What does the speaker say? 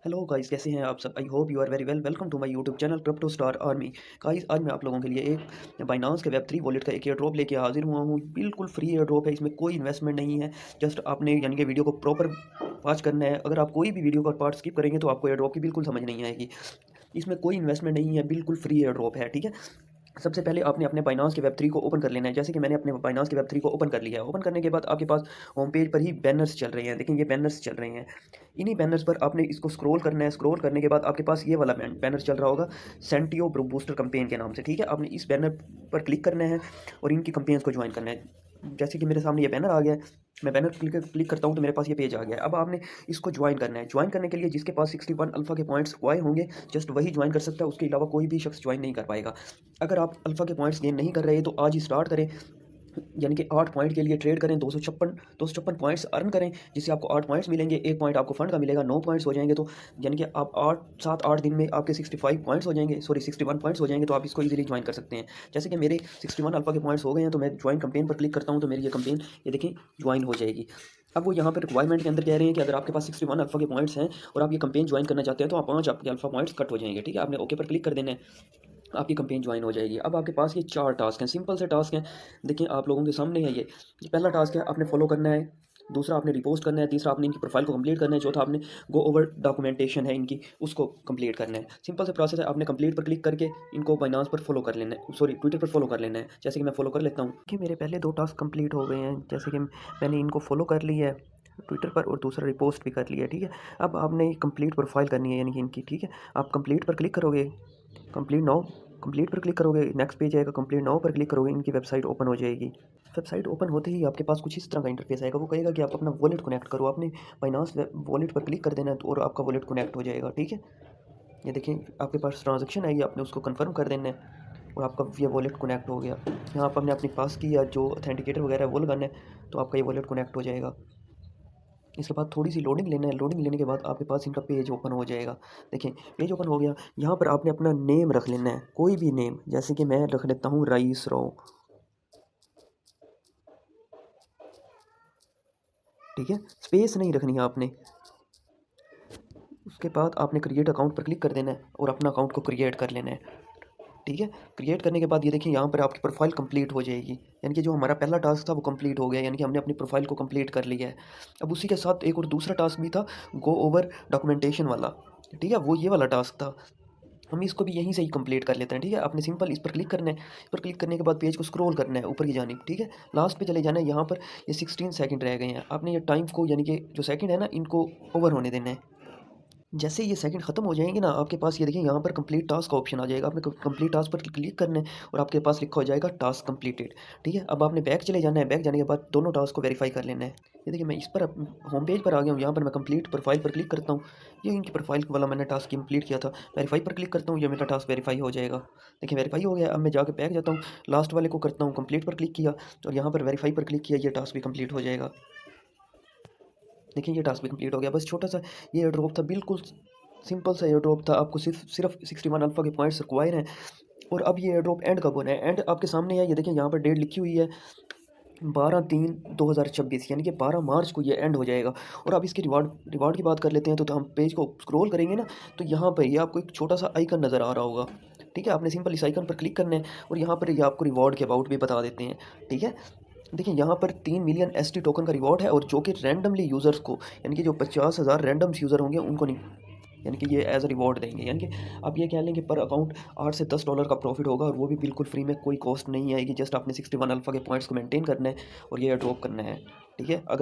Hello guys, कैसे हैं आप सब? I hope you are very well. Welcome to my YouTube channel crypto star army. Guys, आज मैं आप लोगों के लिए एक बाइनांस के वेब 3 वॉलेट का एक एयर ड्रॉप लेके हाजिर हुआ हूँ। बिल्कुल फ्री एयर ड्रॉप है, इसमें कोई इन्वेस्टमेंट नहीं है। जस्ट आपने यानी कि वीडियो को प्रॉपर वॉच करना है। अगर आप कोई भी वीडियो का पार्ट स्किप करेंगे तो आपको एयर ड्रॉप की बिल्कुल समझ नहीं आएगी। इसमें कोई इन्वेस्टमेंट नहीं है, बिल्कुल फ्री एयर ड्रॉप है, ठीक है। सबसे पहले आपने अपने बाइनांस के वेब 3 को ओपन कर लेना है। जैसे कि मैंने अपने बाइनांस के वेब 3 को ओपन कर लिया है। ओपन करने के बाद आपके पास होम पेज पर ही बैनर्स चल रहे हैं। देखिए, ये बैनर्स चल रहे हैं। इन्हीं बैनर्स पर आपने इसको स्क्रॉल करना है। स्क्रॉल करने के बाद आपके पास ये वाला बैनर चल रहा होगा, सेंटियो बूस्टर कैंपेन के नाम से, ठीक है। आपने इस बैनर पर क्लिक करना है और इनकी कैंपेन्स को ज्वाइन करना है। जैसे कि मेरे सामने ये बैनर आ गया है, मैं बैनर क्लिक करता हूँ तो मेरे पास ये पेज आ गया है। अब आपने इसको ज्वाइन करना है। ज्वाइन करने के लिए जिसके पास 61 अल्फा के पॉइंट्स हुए होंगे, जस्ट वही ज्वाइन कर सकता है। उसके अलावा कोई भी शख्स ज्वाइन नहीं कर पाएगा। अगर आप अल्फा के पॉइंट्स गेन नहीं कर रहे तो आज ही स्टार्ट करें। यानी कि 8 पॉइंट के लिए ट्रेड करें। 256 पॉइंट्स अर्न करें, जिससे आपको 8 पॉइंट्स मिलेंगे। 1 पॉइंट आपको फंड का मिलेगा। 9 पॉइंट्स हो जाएंगे तो यानी कि आप 8 दिन में आपके 65 पॉइंट्स हो जाएंगे, सॉरी 61 पॉइंट्स हो जाएंगे। तो आप इसको इजीली ज्वाइन कर सकते हैं। जैसे कि मेरे 61 अल्फा के पॉइंट्स हो गए हैं, तो मैं ज्वाइन कैंपेन पर क्लिक करता हूँ तो मेरी ये कैंपेन ये देखें ज्वाइन हो जाएगी। अब वो यहाँ पर रिक्वायरमेंट के अंदर कह रहे हैं कि अगर आपके पास 61 अल्फा के पॉइंट्स हैं और आप ये कैंपेन ज्वाइन करना चाहते हैं तो आप 5 आपके अल्फा पॉइंट्स कट हो जाएंगे, ठीक है। आपने ओके पर क्लिक कर देना है, आपकी कैंपेन ज्वाइन हो जाएगी। अब आपके पास ये 4 टास्क हैं, सिंपल से टास्क हैं। देखिए, आप लोगों के सामने है ये पहला टास्क है, आपने फॉलो करना है। दूसरा, आपने रिपोस्ट करना है। तीसरा, आपने इनकी प्रोफाइल को कंप्लीट करना है। चौथा, आपने गो ओवर डॉक्यूमेंटेशन है इनकी, उसको कंप्लीट करना है। सिंपल से प्रोसेस है। आपने कंप्लीट पर क्लिक करके इनको बाइनांस पर फॉलो कर लेना है, सॉरी ट्विटर पर फॉलो कर लेना है। जैसे कि मैं फॉलो कर लेता हूँ कि मेरे पहले 2 टास्क कंप्लीट हो गए हैं। जैसे कि मैंने इनको फॉलो कर लिया है ट्विटर पर और दूसरा रिपोस्ट भी कर लिया है, ठीक है। अब आपने कंप्लीट प्रोफाइल करनी है यानी कि इनकी, ठीक है। आप कंप्लीट पर क्लिक करोगे, कंप्लीट नाउ, कंप्लीट पर क्लिक करोगे, नेक्स्ट पेज आएगा। कंप्लीट नाउ पर क्लिक करोगे, इनकी वेबसाइट ओपन हो जाएगी। वेबसाइट ओपन होते ही आपके पास कुछ इस तरह का इंटरफेस आएगा। वो कहेगा कि आप अपना वॉलेट कनेक्ट करो। आपने बाइनांस वॉलेट पर क्लिक कर देना है और आपका वॉलेट कनेक्ट हो जाएगा, ठीक है। ये देखिए, आपके पास ट्रांजेक्शन आई, आपने उसको कंफर्म कर देना है और आपका ये वॉलेट कनेक्ट हो गया। यहाँ पर आपने अपनी पास की या जो अथेंटिकेटर वगैरह है वो लगाना है, तो आपका ये वॉलेट कनेक्ट हो जाएगा। इसके बाद थोड़ी सी लोडिंग लेना है। लोडिंग लेने के बाद आपके पास इनका पेज ओपन हो जाएगा। देखिए, पेज ओपन हो गया। यहाँ पर आपने अपना नेम रख लेना है, कोई भी नेम। जैसे कि मैं रख लेता हूँ रईस राव, ठीक है। स्पेस नहीं रखनी है आपने। उसके बाद आपने क्रिएट अकाउंट पर क्लिक कर देना है और अपना अकाउंट को क्रिएट कर लेना है, ठीक है। क्रिएट करने के बाद ये देखिए, यहाँ पर आपकी प्रोफाइल कंप्लीट हो जाएगी। यानी कि जो हमारा पहला टास्क था वो कंप्लीट हो गया, यानी कि हमने अपनी प्रोफाइल को कंप्लीट कर लिया है। अब उसी के साथ एक और दूसरा टास्क भी था, गो ओवर डॉक्यूमेंटेशन वाला, ठीक है। वो ये वाला टास्क था, हम इसको भी यहीं से ही कंप्लीट कर लेते हैं, ठीक है। आपने सिंपल इस पर क्लिक करना है। इस पर क्लिक करने के बाद पेज को स्क्रॉल करना है ऊपर की जानिब, ठीक है। लास्ट पे चले जाना है। यहाँ पर ये 16 सेकंड रह गए हैं। आपने ये टाइम को यानी कि जो सेकंड है ना, इनको ओवर होने देना है। जैसे ये सेकंड खत्म हो जाएंगे ना, आपके पास ये देखिए यहाँ पर कंप्लीट टास्क का ऑप्शन आ जाएगा। आपने कंप्लीट टास्क पर क्लिक करना है और आपके पास लिखा हो जाएगा टास्क कंप्लीटेड, ठीक है। अब आपने बैक चले जाना है। बैक जाने के बाद दोनों टास्क को वेरीफाई कर लेना है। ये देखिए, मैं इस पर होम पेज पर आ गया हूँ। यहाँ पर मैं कंप्लीट प्रोफाइल पर क्लिक करता हूँ। ये इनकी प्रोफाइल वाला मैंने टास्क कंप्लीट किया था। वेरीफाई पर क्लिक करता हूँ, ये मेरा टास्क वेरीफाई हो जाएगा। देखिए, वेरीफाई हो गया। अब मैं जाकर बैक जाता हूँ, लास्ट वाले को करता हूँ, कंप्लीट पर क्लिक किया और यहाँ पर वेरीफाई पर क्लिक किया। ये टास्क भी कंप्लीट हो जाएगा। देखिए, ये टास्क भी कंप्लीट हो गया। बस छोटा सा ये एयर ड्रॉप था, बिल्कुल सिंपल सा एयर ड्रॉप था। आपको सिर्फ 61 अल्फा के पॉइंट्स रिक्वायर हैं। और अब ये एयर ड्रॉप एंड कब होना है? एंड आपके सामने है। ये देखिए, यहाँ पर डेट लिखी हुई है 12/3/2026, यानी कि 12 मार्च को ये एंड हो जाएगा। और अब इसके रिवार्ड की बात कर लेते हैं। तो हम पेज को स्क्रॉल करेंगे ना, तो यहाँ पर ये आपको एक छोटा सा आइकन नज़र आ रहा होगा, ठीक है। आपने सिंपल इस आइकन पर क्लिक करना है और यहाँ पर ये आपको रिवॉर्ड के अबाउट भी बता देते हैं, ठीक है। देखिए, यहाँ पर 3 मिलियन एसटी टोकन का रिवॉर्ड है और जो कि रैंडमली यूज़र्स को, यानी कि जो 50,000 रैंडम्स यूज़र होंगे उनको नहीं, यानी कि ये एज अ रिवॉर्ड देंगे। यानी कि आप ये कह लें कि पर अकाउंट $8 से $10 का प्रॉफिट होगा और वो भी बिल्कुल फ्री में, कोई कॉस्ट नहीं आएगी। जस्ट आपने 61 अल्फा के पॉइंट्स को मेंटेन करना है और ये ड्रॉप करना है, ठीक है। अगर